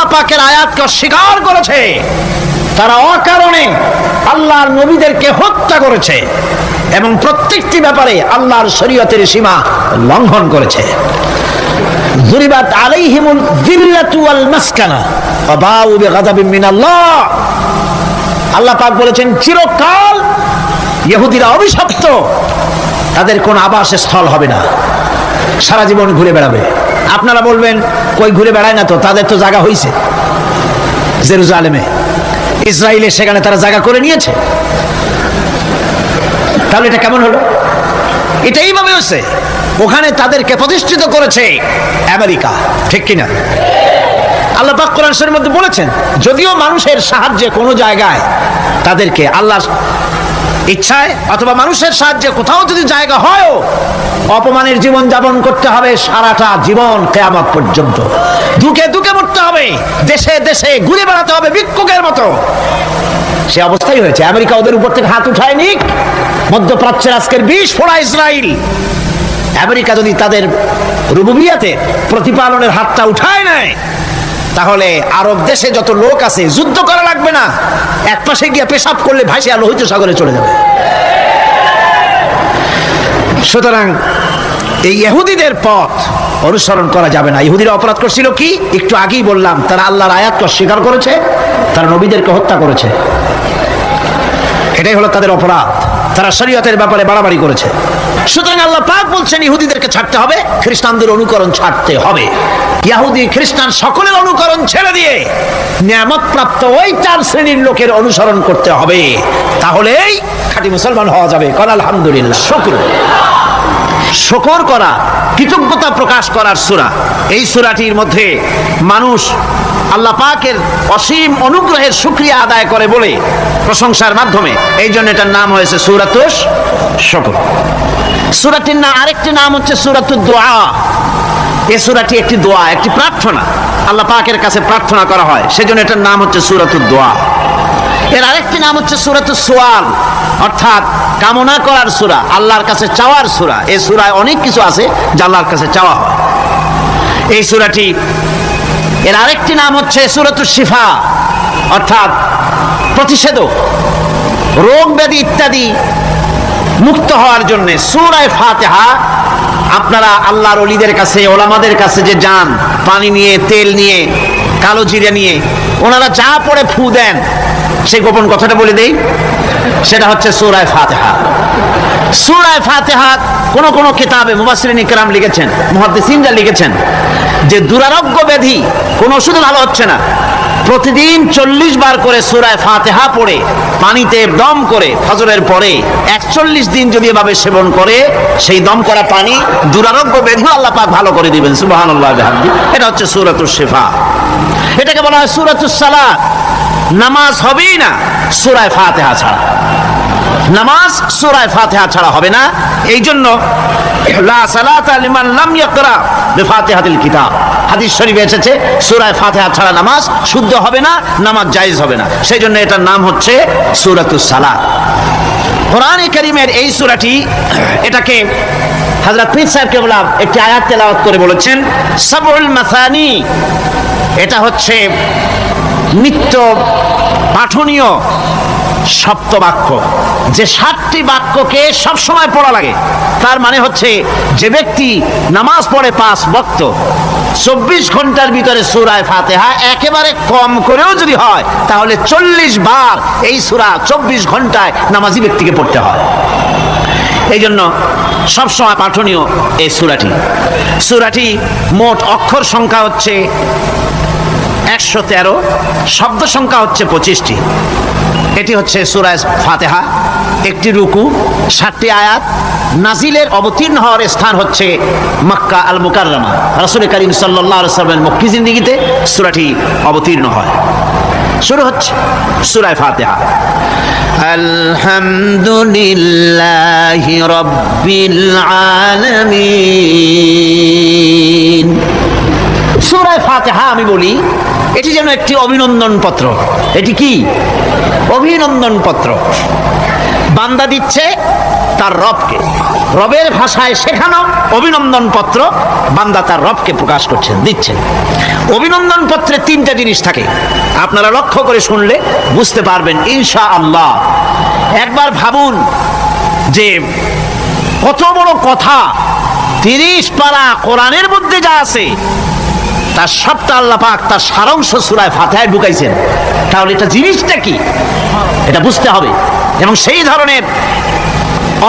আল্লাহ পাকের আয়াতকে অস্বীকার করেছে, তারা অকারণে আল্লাহর নবীদেরকে হত্যা করেছে এবং প্রত্যেকটি ব্যাপারে আল্লাহর শরীয়তের সীমা লঙ্ঘন করেছে। যুরিবাত আলাইহিমুল যিল্লাতু ওয়াল মাসকানা ওয়া বাউ বিগাযাবিন মিনাল্লাহ। আল্লাহ পাক বলেছেন চিরকাল ইহুদিরা অভিশপ্ত, তাদের কোন আবাসস্থল হবে না, সারা জীবন ঘুরে বেড়াবে। আপনারা বলবেন কই ঘুরে বেড়ায় না, তো তাদের তো জায়গা হয়েছে জেরুজালেমে, ইসরায়েলে, সেখানে তারা জায়গা করে নিয়েছে। তাহলে এটা কেমন হলো? এটা এইভাবে হচ্ছে, ওখানে তাদেরকে প্রতিষ্ঠিত করেছে আমেরিকা, ঠিক কিনা? আল্লাহ পাক কোরআন শরীফের মধ্যে বলেছেন, যদিও মানুষের সাহায্যে কোনো জায়গায় তাদেরকে আল্লাহর ইচ্ছায় অথবা মানুষের সাহায্যে কোথাও যদি জায়গা হয়, অপমানের জীবন যাপন করতে হবে সারাটা জীবন কিয়ামত পর্যন্ত, দুঃখে দুঃখে মরতে হবে, দেশে দেশে ঘুরে বেড়াতে হবে ভিক্ষুকের মতো। সে অবস্থাই হয়েছে। আমেরিকা ওদের উপর থেকে হাত উঠায়নি। মধ্যপ্রাচ্যের আজকের 20 ফোড়া ইসরায়েল, আমেরিকা যদি তাদের রুবুবিয়াতে প্রতিপালনের হাতটা উঠায় নেয়, তাহলে আরব দেশে যত লোক আছে যুদ্ধ করা লাগবে না, এক পাশে গিয়ে পেশাব করলে ভাসিয়া লোহিত সাগরে চলে যাবে। সুতরাং এই ইহুদিদের পথ অনুসরণ করা যাবে না। ইহুদিরা অপরাধ করছিল কি? একটু আগেই বললাম, তারা আল্লাহর আয়াতকে অস্বীকার করেছে, তারা নবীদেরকে হত্যা করেছে, এটাই হলো তাদের অপরাধ। তারা শরীয়তের ব্যাপারে বাড়াবাড়ি করেছে। সুতরাং আল্লাহ পাক বলছেন ইহুদিদেরকে ছাড়তে হবে, খ্রিস্টানদের অনুকরণ ছাড়তে হবে। ইহুদি খ্রিস্টান সকলের অনুকরণ ছেড়ে দিয়ে নিয়ামত প্রাপ্ত ওই 4 শ্রেণীর লোকের অনুসরণ করতে হবে, তাহলেই খাঁটি মুসলমান হওয়া যাবে। কল আলহামদুলিল্লাহ। শুকর করা, কৃতজ্ঞতা প্রকাশ করার সূরা। এই সূরাটির মধ্যে মানুষ আল্লাহ পাকের অসীম অনুগ্রহের শুকরিয়া আদায় করে বলে প্রশংসার মাধ্যমে, এই জন্য এটার নাম হয়েছে সূরাতুশ শুকর। সূরাটির না আরেকটি নাম হচ্ছে সূরাতুদ দুআ। এই সূরাটি একটি দোয়া, একটি প্রার্থনা, আল্লাহ পাকের কাছে প্রার্থনা করা হয়, সেজন্য এটার নাম হচ্ছে সূরাতুদ দুআ। এর আরেকটি নাম হচ্ছে সূরাতুস সুআল, অর্থাৎ কামনা করার সূরা, আল্লাহর কাছে চাওয়ার সূরা। এই সূরায় অনেক কিছু আছে যা আল্লাহর কাছে চাওয়া হয়। এই সূরাটি এর আরেকটি নাম হচ্ছে সূরাতুশ শিফা, অর্থাৎ প্রতিষেধক, রোগ ব্যাধি ইত্যাদি মুক্ত হওয়ার জন্য। সূরা ফাতিহা আপনারা আল্লাহর ওলিদের কাছে, ওলামাদের কাছে যে যান, পানি নিয়ে, তেল নিয়ে, কালো জিরে নিয়ে, ওনারা যা পড়ে ফু দেন, সেই গোপন কথাটা বলে দেই, সেটা হচ্ছে সূরা ফাতিহা। সূরা ফাতিহা কোন কোন কিতাবে মুফাসসিরিন ইকরাম লিখেছেন, মুহাদ্দিসিনরা লিখেছেন যে দুরারোগ্য ব্যাধি, কোন ওষুধ ভালো হচ্ছে না, প্রতিদিন 40 বার করে সূরা ফাতিহা পড়ে পানিতে দম করে ফজরের পরে 41 দিন যদি এভাবে সেবন করে, সেই দম করা পানি দুরারোগ্য ব্যাধি আল্লাহ পাক ভালো করে দিবেন। সুবহানাল্লাহ বিহামদি। এটা হচ্ছে সূরাতুশ শিফা। এটাকে বলা হয় সূরাতুস সালাত। নামাজ হবেই না সূরা ফাতিহা ছাড়া, নামাজ সূরা ফাতিহা ছাড়া হবে না। এই জন্য লা সালাতা লিমান লাম ইয়াকরা বিফাতিহাতিল কিতাব, হাদিস শরীফে এসেছে সূরা ফাতিহা ছাড়া নামাজ শুদ্ধ হবে না, নামাজ জায়েজ হবে না। সেই জন্য এটার নাম হচ্ছে সূরাতুস সালাত। কোরআনে কারীমের এই সূরাটি, এটাকে হযরত পীর সাহেব কেবলা একটি আয়াত তেলাওয়াত করে বলেছেন সাবউল মাসানি। এটা হচ্ছে নিত্য পাঠনীয় সপ্তবাক্য, যে 7টি বাক্যকে সবসময় পড়া লাগে। তার মানে হচ্ছে যে ব্যক্তি নামাজ পড়ে 5 ওয়াক্ত 24 ঘন্টার ভিতরে সূরা ফাতিহা একেবারে কম করেও যদি হয়, তাহলে 40 বার এই সূরা 24 ঘন্টায় নামাজি ব্যক্তিকে পড়তে হয়। এই জন্য সবসময় পাঠনীয় এই সূরাটি। সূরাটি মোট অক্ষর সংখ্যা হচ্ছে 113, শব্দ সংখ্যা হচ্ছে 25টি। এটি হচ্ছে সূরা ফাতিহা। একটি রুকু, 7টি আয়াত। নাজিলের অবতীর্ণ হওয়ার স্থান হচ্ছে মক্কা আল মুকাররমা। রাসূল করিম সাল্লাল্লাহু আলাইহি ওয়াসাল্লামের মক্কি জিন্দেগিতে সূরাটি অবতীর্ণ হয়। শুরু হচ্ছে সূরা ফাতিহা। আলহামদুলিল্লাহি রাব্বিল আলামিন। সূরা ফাতিহা আমি বলি এটি যেন একটি অভিনন্দন পত্র। এটি কি? অভিনন্দন পত্র। বান্দা দিচ্ছে তার রবকে, রবের ভাষায় শেখানো অভিনন্দন পত্র বান্দা তার রবকে প্রকাশ করছেন, দিচ্ছেন। অভিনন্দন পত্রে তিনটা জিনিস থাকে, আপনারা লক্ষ্য করে শুনলে বুঝতে পারবেন ইনশাআল্লাহ। একবার ভাবুন যে কত বড় কথা, 30 পারা কোরআনের মধ্যে যা আছে তার সবটা আল্লাহ পাক তার সারাংশ সূরা ফাতিহায় ঢুকাইছেন। তাহলে এটা জিনিসটা কি এটা বুঝতে হবে, এবং সেই ধরনের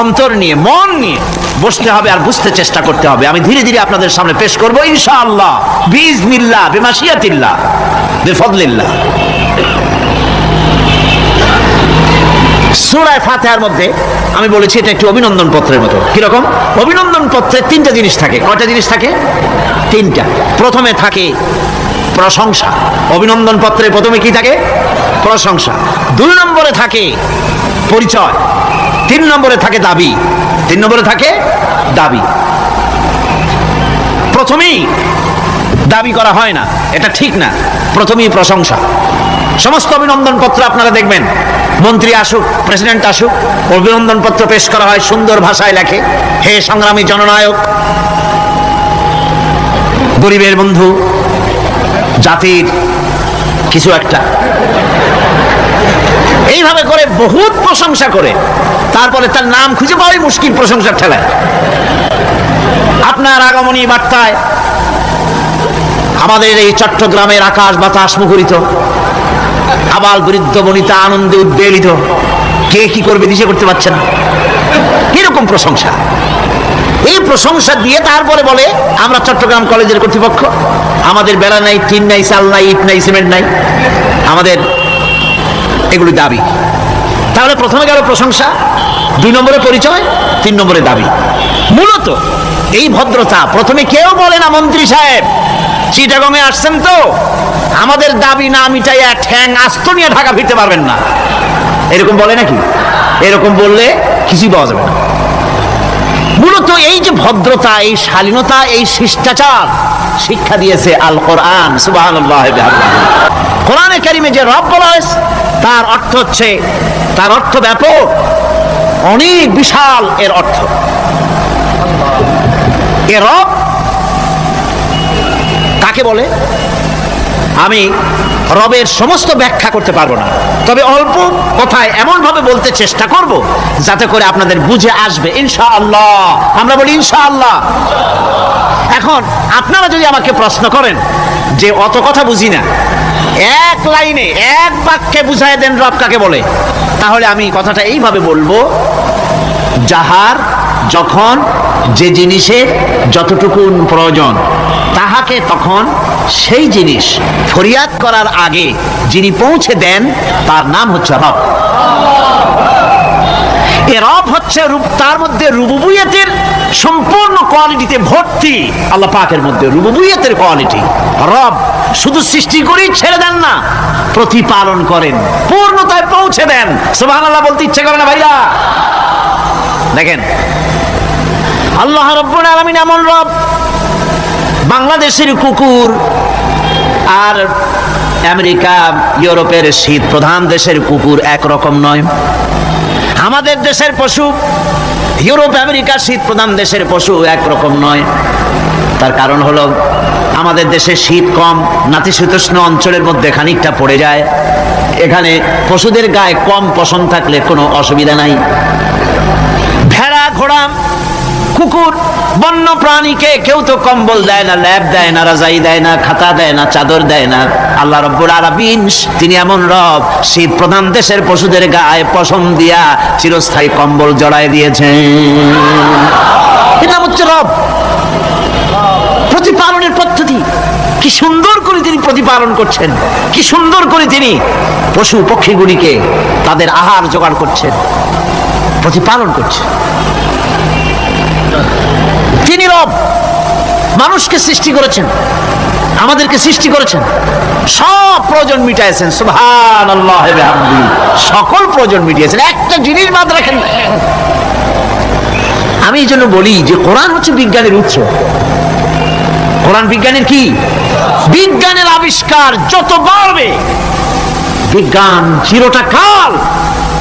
অন্তর নিয়ে মন নিয়ে বসতে হবে আর বুঝতে চেষ্টা করতে হবে। আমি ধীরে ধীরে আপনাদের সামনে পেশ করব ইনশাআল্লাহ, বিইজনিল্লাহ, বিমাশিয়াতিল্লাহ, বিফদলিল্লাহ। সূরা ফাতিহার মধ্যে আমি বলেছি এটা একটি অভিনন্দন পত্রের মতো। কিরকম? অভিনন্দন পত্রে তিনটা জিনিস থাকে। কয়টা জিনিস থাকে? তিনটা। প্রথমে থাকে প্রশংসা। অভিনন্দন পত্রে প্রথমে কি থাকে? প্রশংসা। 2 নম্বরে থাকে পরিচয়। 3 নম্বরে থাকে দাবি। 3 নম্বরে থাকে দাবি। প্রথমেই দাবি করা হয় না, এটা ঠিক না। প্রথমেই প্রশংসা। সমস্ত অভিনন্দন পত্র আপনারা দেখবেন, মন্ত্রী আসুক, প্রেসিডেন্ট আসুক, অভিনন্দন পত্র পেশ করা হয়, সুন্দর ভাষায় লেখে, হে সংগ্রামী জননায়ক, গরিবের বন্ধু, জাতির কিছু একটা, এইভাবে করে বহুত প্রশংসা করে তারপরে তার নাম খুঁজে পাওয়াই মুশকিল প্রশংসার ঠেলায়। আপনার আগমনী বার্তায় আমাদের এই চট্টগ্রামের আকাশ বাতাস মুখরিত, আবাল বৃদ্ধ বনিতা আনন্দে উদ্বেলিত, কে কি করবে দিশে করতে পারছে না, এরকম প্রশংসা। এই প্রশংসা দিয়ে তারপরে বলে আমরা চট্টগ্রাম কলেজের কর্তৃপক্ষ, আমাদের বেড়া নাই, টিন নাই, চাল নাই, ইট নাই, সিমেন্ট নাই, আমাদের এগুলি দাবি। তাহলে প্রথমে গেল প্রশংসা, 2 নম্বরে পরিচয়, 3 নম্বরে দাবি। মূলত এই ভদ্রতা প্রথমে কেউ বলে না, মন্ত্রী সাহেব চিটাগংয়ে আসছেন তো আমাদের দাবি না মিটাইয়া ঠ্যাং আস্ত নিয়ে ঢাকা ফিরতে পারবেন না, এরকম বলে নাকি? এরকম বললে কিছুই পাওয়া যাবে না। মূলত এই যে ভদ্রতা, এই শালীনতা, এই শিষ্টাচার শিক্ষা দিয়েছে আল কোরআন। সুবহানাল্লাহ। কোরআনে কারিমে যে রব বলা হয়েছে তার অর্থ হচ্ছে, তার অর্থ ব্যাপক, অনেক বিশাল এর অর্থ। এ রব কাকে বলে আমি রবের সমস্ত ব্যাখ্যা করতে পারবো না, তবে অল্প কথায় এমন ভাবে বলতে চেষ্টা করব যাতে করে আপনাদের বুঝে আসবে ইনশাআল্লাহ। আমরা বলি ইনশাআল্লাহ। এখন আপনারা যদি আমাকে প্রশ্ন করেন যে অত কথা বুঝি না, এক লাইনে এক বাক্যে বুঝাই দেন রব কাকে বলে, তাহলে আমি কথাটা এইভাবে বলবো, যাহার যখন যে জিনিসের যতটুকু প্রয়োজন তাহাকে তখন সেই জিনিস ফরিয়াদ করার আগে যিনি পৌঁছে দেন তার নাম হচ্ছে রব। এ রব হচ্ছে তার মধ্যে রুবুবিয়তের সম্পূর্ণ কোয়ালিটিতে ভর্তি। আল্লাহ পাকের মধ্যে রুবুবিয়তের কোয়ালিটি। রব শুধু সৃষ্টি করেই ছেড়ে দেন না, প্রতিপালন করেন, পূর্ণতায় পৌঁছে দেন। সুবহানাল্লাহ বলতে ইচ্ছে করে না ভাইরা? দেখেন আল্লাহ রাব্বুল আলামিন এমন রব, বাংলাদেশের কুকুর আর আমেরিকা ইউরোপের শীত প্রধান দেশের কুকুর একরকম নয়। আমাদের দেশের পশু ইউরোপ আমেরিকা শীত প্রধান দেশের পশু একরকম নয়। তার কারণ হলো আমাদের দেশে শীত কম, নাতিশীতোষ্ণ অঞ্চলের মধ্যে খানিকটা পড়ে যায়, এখানে পশুদের গায়ে কম পশম থাকলে কোনো অসুবিধা নাই। ভেড়া, ঘোড়া, কুকুর, বন্য প্রাণীকে কেউ তো কম্বল দেয় না, ল্যাপ দেয় না, রাজাই দেয় না, খাতা দেয় না, চাদর দেয় না। আল্লাহ রাব্বুল আলামিন তিনি এমন রব, শীত প্রধান দেশের পশুদের গায়ে পশম দিয়া চিরস্থায়ী কম্বল জড়ায় দিয়েছেন। এটা হচ্ছে রব। প্রতিপালনের পদ্ধতি কি সুন্দর করে তিনি প্রতিপালন করছেন, কি সুন্দর করে তিনি পশু পক্ষীগুলিকে তাদের আহার জোগাড় করছেন, প্রতিপালন করছেন। তিনি রব, মানুষকে সৃষ্টি করেছেন, আমাদেরকে সৃষ্টি করেছেন, সব প্রয়োজন মিটাইছেন। সুবহানাল্লাহ ওয়া বিহামদিহি, সকল প্রয়োজন মিটিয়েছেন, একটা জিনিস বাদ রাখেন। আমি এই জন্য বলি যে কোরআন হচ্ছে বিজ্ঞানের উৎস। কোরআন বিজ্ঞানের কি? বিজ্ঞানের আবিষ্কার যত বাড়বে, বিজ্ঞান চিরটা কাল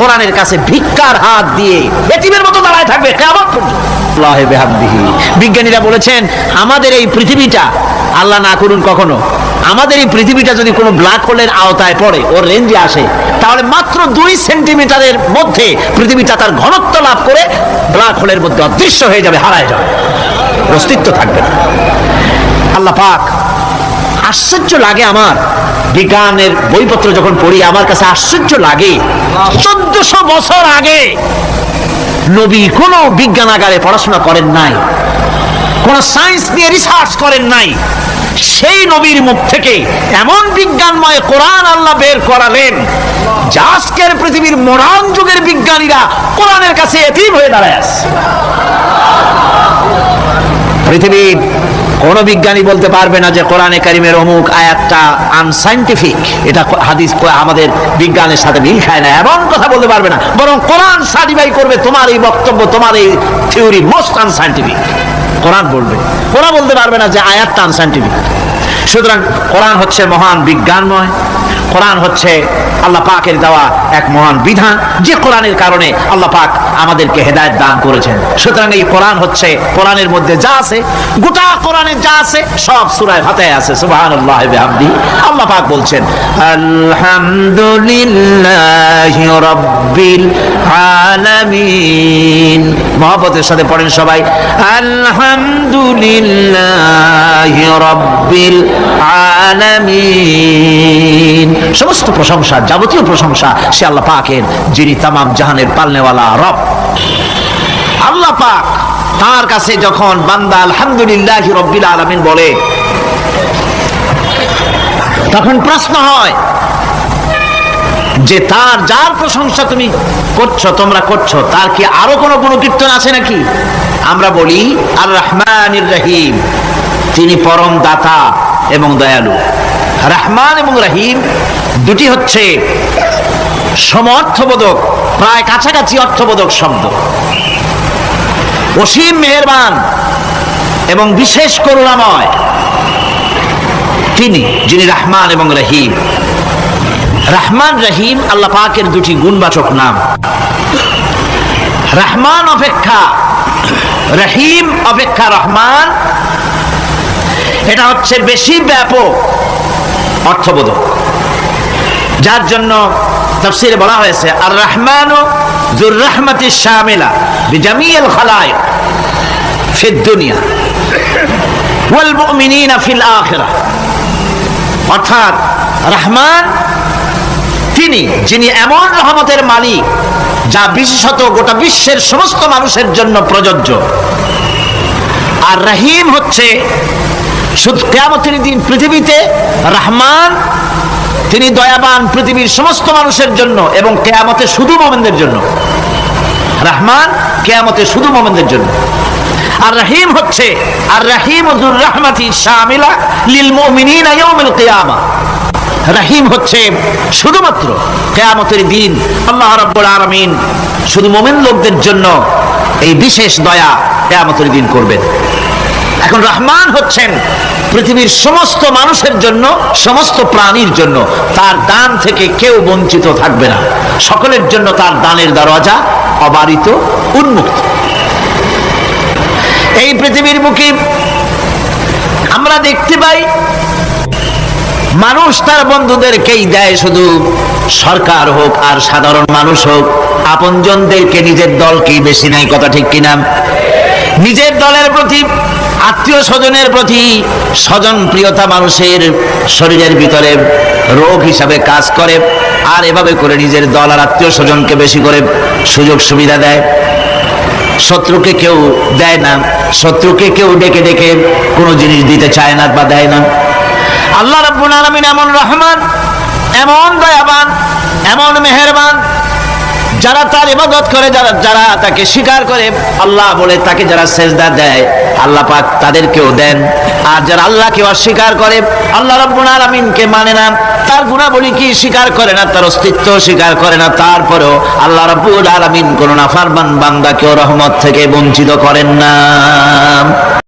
কোরআনের কাছে ভিক্ষার হাত দিয়ে এতিমের মতো দাঁড়ায় থাকবে কিয়ামত পর্যন্ত। আল্লাহু বিহামদিহি। বিজ্ঞানীরা বলেছেন আমাদের এই পৃথিবীটা, আল্লাহ না করুন কখনো, আমাদের এই পৃথিবীটা যদি কোনো ব্ল্যাক হোলের আওতায় পড়ে, ওর রেঞ্জে আসে, তাহলে মাত্র 2 সেন্টিমিটারের মধ্যে পৃথিবীটা তার ঘনত্ব লাভ করে ব্ল্যাক হোলের মধ্যে অদৃশ্য হয়ে যাবে, হারায় যাবে, অস্তিত্ব থাকবে না। আল্লাহ পাক, আশ্চর্য লাগে আমার, বিজ্ঞানের বইপত্র যখন পড়ি আমার কাছে আশ্চর্য লাগে, 1400 বছর আগে নবী কোনো বিজ্ঞানাগারে পড়াশোনা করেন নাই, কোন সায়েন্স নিয়ে রিসার্চ করেন নাই, সেই নবীর মুখ থেকে এমন বিজ্ঞানময় কোরআন আল্লাহ বের করালেন যা আজকের পৃথিবীর মডার্ন যুগের বিজ্ঞানীরা কোরআনের কাছে এতিম হয়ে দাঁড়ায় আছে। পৃথিবীর কোন বিজ্ঞানী বলতে পারবে না যে কোরআনে কারিমের অমুক আয়াতটা আনসাইন্টিফিক, এটা হাদিস আমাদের বিজ্ঞানের সাথে মিল খায় না, এমন কথা বলতে পারবে না। বরং কোরআন সার্টিফাই করবে তোমার এই বক্তব্য, তোমার এই থিওরি মোস্ট আনসাইন্টিফিক। কোরআন বলবে, কোরআন বলতে পারবে না যে আয়াতটা আনসাইন্টিফিক। সুতরাং কোরআন হচ্ছে মহান বিজ্ঞানময়, কোরআন হচ্ছে আল্লাহ পাকের দেওয়া এক মহান বিধান, যে কোরআনের কারণে আল্লাহ পাক আমাদেরকে হেদায়েত দান করেছেন। সুতরাং এই কোরআন হচ্ছে, কোরআনের মধ্যে যা আছে, গোটা কোরআনে যা আছে সব সূরা ফাতিহায় আছে। সুবহানাল্লাহি ওয়া বিহামদিহি। আল্লাহ পাক বলছেন আলহামদুলিল্লাহি রাব্বিল আলামিন। মহব্বতের সাথে পড়েন সবাই, আলহামদুলিল্লাহি রাব্বিল আলামিন। সমস্ত প্রশংসা, যাবতীয় প্রশংসা সে আল্লাহ পাকের, যিনি তামাম জাহানের পালনেওয়ালা রব। আল্লাহ পাক তার কাছে যখন বান্দা আলহামদুলিল্লাহি রাব্বিল আলামিন বলে, তখন প্রশ্ন হয় যে তার যার প্রশংসা তুমি করছো, তোমরা করছো, তার কি আরো কোনো গুণকীর্তন আছে নাকি? আমরা বলি আর রহমানির রহিম, তিনি পরম দাতা এবং দয়ালু। রহমান এবং রহিম দুটি হচ্ছে সমঅর্থবোধক, প্রায় কাছাকাছি অর্থবোধক শব্দ। অসীম মেহেরবান এবং বিশেষ করুণাময় তিনি, যিনি রহমান এবং রহিম। রহমান রহিম আল্লাহ পাকের দুটি গুণবাচক নাম। রহমান অপেক্ষা রহিম অপেক্ষা রহমান, এটা হচ্ছে বেশি ব্যাপক অর্থবোধক, যার জন্য তাফসীরে বলা হয়েছে আর রহমানু যুর রাহমাতিশ শামিলা বিজামিল খালায়েক ফিদ দুনিয়া ওয়াল মুমিনিনা ফিল আখিরাহ। অর্থাৎ রহমান তিনি, যিনি এমন রহমতের মালিক যা বিশেষত গোটা বিশ্বের সমস্ত মানুষের জন্য প্রযোজ্য। আর রহিম হচ্ছে শুধু কিয়ামতের দিন পৃথিবীতে রহমান, তিনি দয়াবান পৃথিবীর সমস্ত মানুষের জন্য এবং কিয়ামতে শুধু মুমিনদের জন্য। রহমান কিয়ামতে শুধু মুমিনদের জন্য। আর রহিম হচ্ছে আর রহিমুর রাহমাতি শামিলা লিল মুমিনিনা ইয়াউমিল কিয়ামা। রহিম হচ্ছে শুধুমাত্র কিয়ামতের দিন আল্লাহ রাব্বুল আলামিন শুধু মুমিন লোকদের জন্য এই বিশেষ দয়া কিয়ামতের দিন করবেন। এখন রহমান হচ্ছেন পৃথিবীর সমস্ত মানুষের জন্য, সমস্ত প্রাণীর জন্য, তার দান থেকে কেউ বঞ্চিত থাকবে না, সকলের জন্য তার দানের দরজা অবারিত, উন্মুক্ত। এই পৃথিবীর বুকে আমরা দেখতে পাই মানুষ তার বন্ধুদেরকেই দেয়, শুধু সরকার হোক আর সাধারণ মানুষ হোক, আপনজনদেরকে, নিজের দলকেই বেশি নেয়। কথা ঠিক কিনা? নিজের দলের প্রতি, আত্মীয় স্বজনের প্রতি স্বজন প্রিয়তা মানুষের শরীরের ভিতরে রোগ হিসাবে কাজ করে, আর এভাবে করে নিজের দল আর আত্মীয় স্বজনকে বেশি করে সুযোগ সুবিধা দেয়। শত্রুকে কেউ দেয় না, শত্রুকে কেউ ডেকে ডেকে কোনো জিনিস দিতে চায় না বা দেয় না। আল্লাহ রাব্বুল আলামিন এমন রহমান, এমন দয়াবান, এমন মেহেরবান, যারা তার ইবাদত করে, যারা তাকে স্বীকার করে, আল্লাহ বলে তাকে যারা সেজদা দেয়, আল্লাহ পাক তাদেরকেও দেন। আর যারা আল্লাহকে অস্বীকার করে, আল্লাহ রাব্বুল আলামিনকে মানে না, তার গুণাবলী কি স্বীকার করে না, তার অস্তিত্ব স্বীকার করে না, তারপরেও আল্লাহ রাব্বুল আলামিন কোন নাফরমান বান্দাকেও রহমত থেকে বঞ্চিত করেন না।